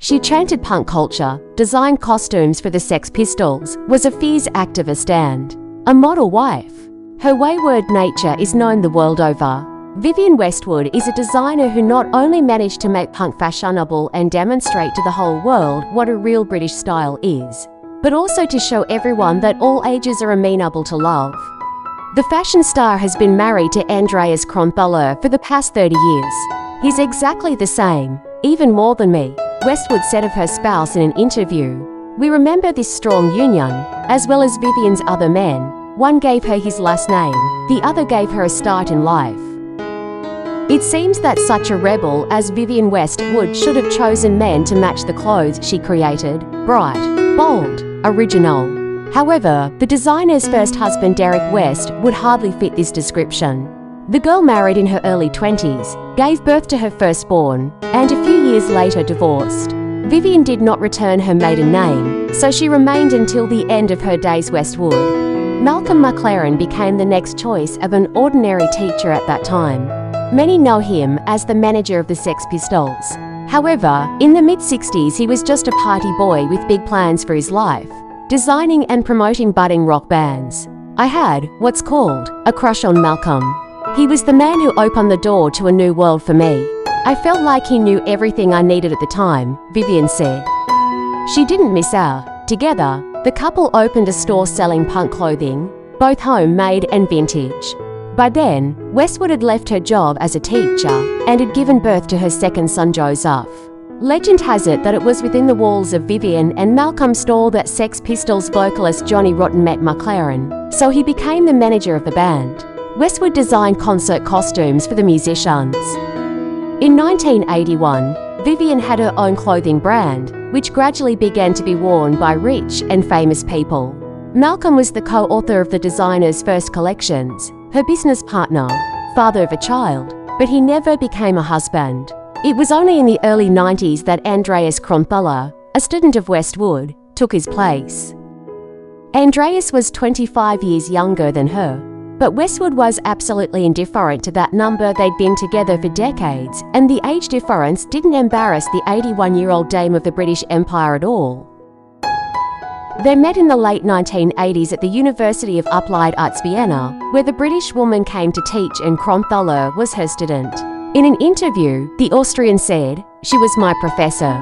She chanted punk culture, designed costumes for the Sex Pistols, was a fierce activist and a model wife. Her wayward nature is known the world over. Vivienne Westwood is a designer who not only managed to make punk fashionable and demonstrate to the whole world what a real British style is, but also to show everyone that all ages are amenable to love. The fashion star has been married to ANDREAS KRONTHALER for the past 30 years. He's exactly the same, even more than me, Westwood said of her spouse in an interview. We remember this strong union, as well as Vivienne's other men. One gave her his last name, the other gave her a start in life. It seems that such a rebel as Vivienne Westwood should have chosen men to match the clothes she created: bright, bold, original. However, the designer's first husband Derek West would hardly fit this description. The girl married in her early 20s, gave birth to her firstborn, and a few years later divorced. Vivien did not return her maiden name, so she remained until the end of her days Westwood. McLaren became the next choice of an ordinary teacher at that time. Many know him as the manager of the Sex Pistols. However, in the mid-60s he was just a party boy with big plans for his life, designing and promoting budding rock bands. I had what's called a crush on Malcolm. He was the man who opened the door to a new world for me. I felt like he knew everything I needed at the time, Vivien said. She didn't miss out. Together, the couple opened a store selling punk clothing, both homemade and vintage. By then, Westwood had left her job as a teacher and had given birth to her second son Joseph. Legend has it that it was within the walls of Vivien and Malcolm's store that Sex Pistols vocalist Johnny Rotten met McLaren, so he became the manager of the band. Westwood designed concert costumes for the musicians. In 1981, Vivien had her own clothing brand, which gradually began to be worn by rich and famous people. Malcolm was the co-author of the designer's first collections, her business partner, father of a child, but he never became a husband. It was only in the early 90s that ANDREAS KRONTHALER, a student of Westwood, took his place. ANDREAS was 25 years younger than her, but Westwood was absolutely indifferent to that number. They'd been together for decades, and the age difference didn't embarrass the 81-year-old dame of the British Empire at all. They met in the late 1980s at the University of Applied Arts Vienna, where the British woman came to teach and Kronthaler was her student. In an interview, the Austrian said, "She was my professor."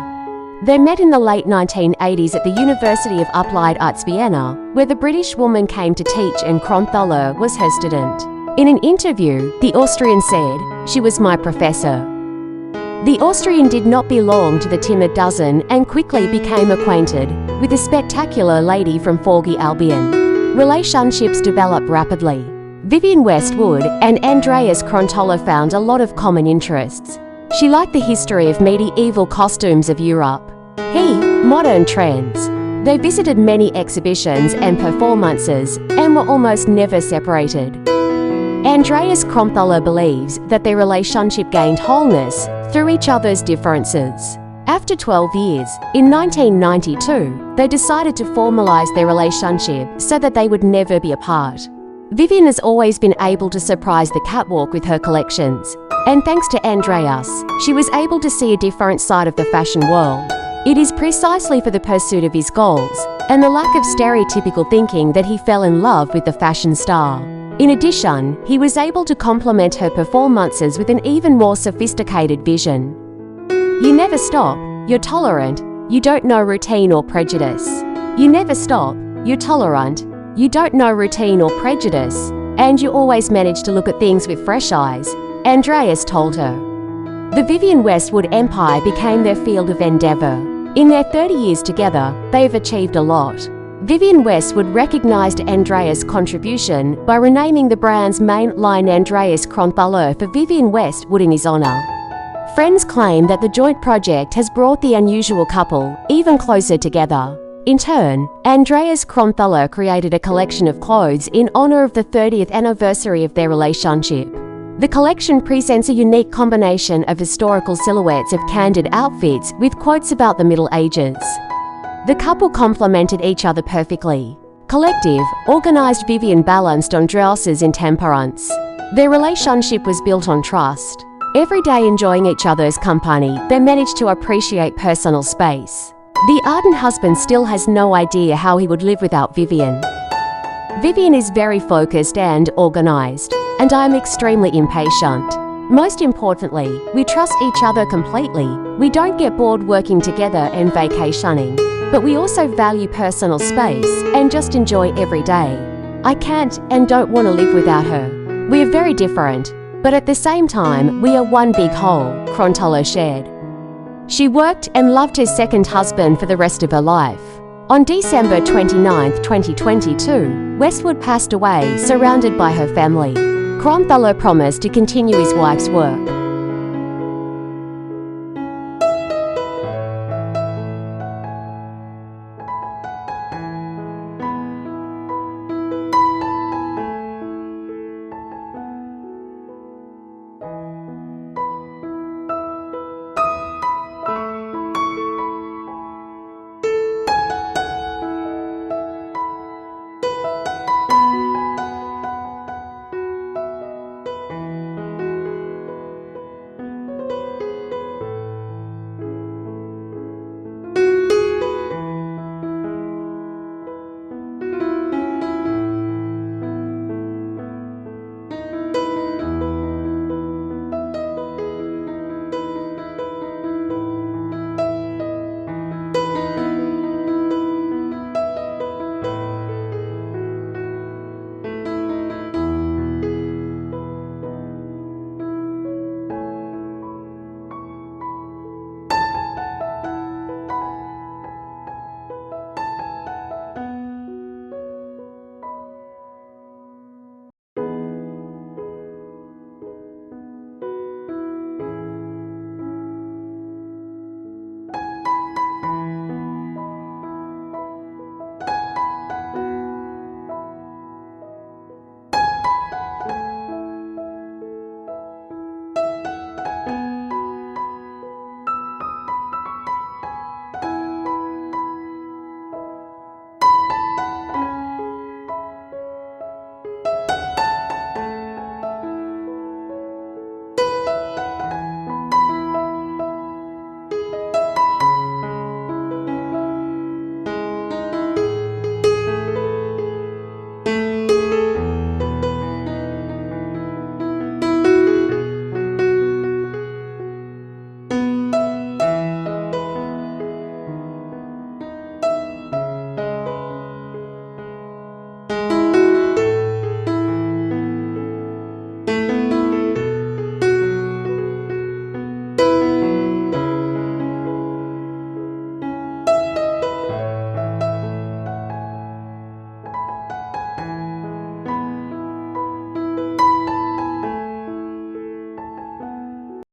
They met in the late 1980s at the University of Applied Arts Vienna, where the British woman came to teach and Kronthaler was her student. In an interview, the Austrian said, "She was my professor." The Austrian did not belong to the timid dozen and quickly became acquainted with a spectacular lady from Forgy, Albion. Relationships developed rapidly. Vivienne Westwood and ANDREAS KRONTHALER found a lot of common interests. She liked the history of medieval costumes of Europe. He, modern trends. They visited many exhibitions and performances and were almost never separated. ANDREAS KRONTHALER believes that their relationship gained wholeness through each other's differences. After 12 years, in 1992, they decided to formalize their relationship so that they would never be apart. Vivien has always been able to surprise the catwalk with her collections, and thanks to ANDREAS, she was able to see a different side of the fashion world. It is precisely for the pursuit of his goals and the lack of stereotypical thinking that he fell in love with the fashion star. In addition, he was able to complement her performances with an even more sophisticated vision. You never stop, you're tolerant, you don't know routine or prejudice. You never stop, you're tolerant, you don't know routine or prejudice, and you always manage to look at things with fresh eyes, ANDREAS told her. The Vivienne Westwood empire became their field of endeavour. In their 30 years together, they have achieved a lot. Vivienne Westwood recognised ANDREAS' contribution by renaming the brand's main line ANDREAS KRONTHALER for Vivienne Westwood in his honour. Friends claim that the joint project has brought the unusual couple even closer together. In turn, ANDREAS KRONTHALER created a collection of clothes in honour of the 30th anniversary of their relationship. The collection presents a unique combination of historical silhouettes of candid outfits with quotes about the Middle Ages. The couple complemented each other perfectly. Collective, organised Vivien balanced Andreas's intemperance. Their relationship was built on trust. Every day enjoying each other's company, they manage to appreciate personal space. The ardent husband still has no idea how he would live without Vivien. Vivien is very focused and organized, and I am extremely impatient. Most importantly, we trust each other completely. We don't get bored working together and vacationing, but we also value personal space and just enjoy every day. I can't and don't want to live without her. We are very different, but at the same time, we are one big whole, Kronthaler shared. She worked and loved her second husband for the rest of her life. On December 29, 2022, Westwood passed away, surrounded by her family. Kronthaler promised to continue his wife's work.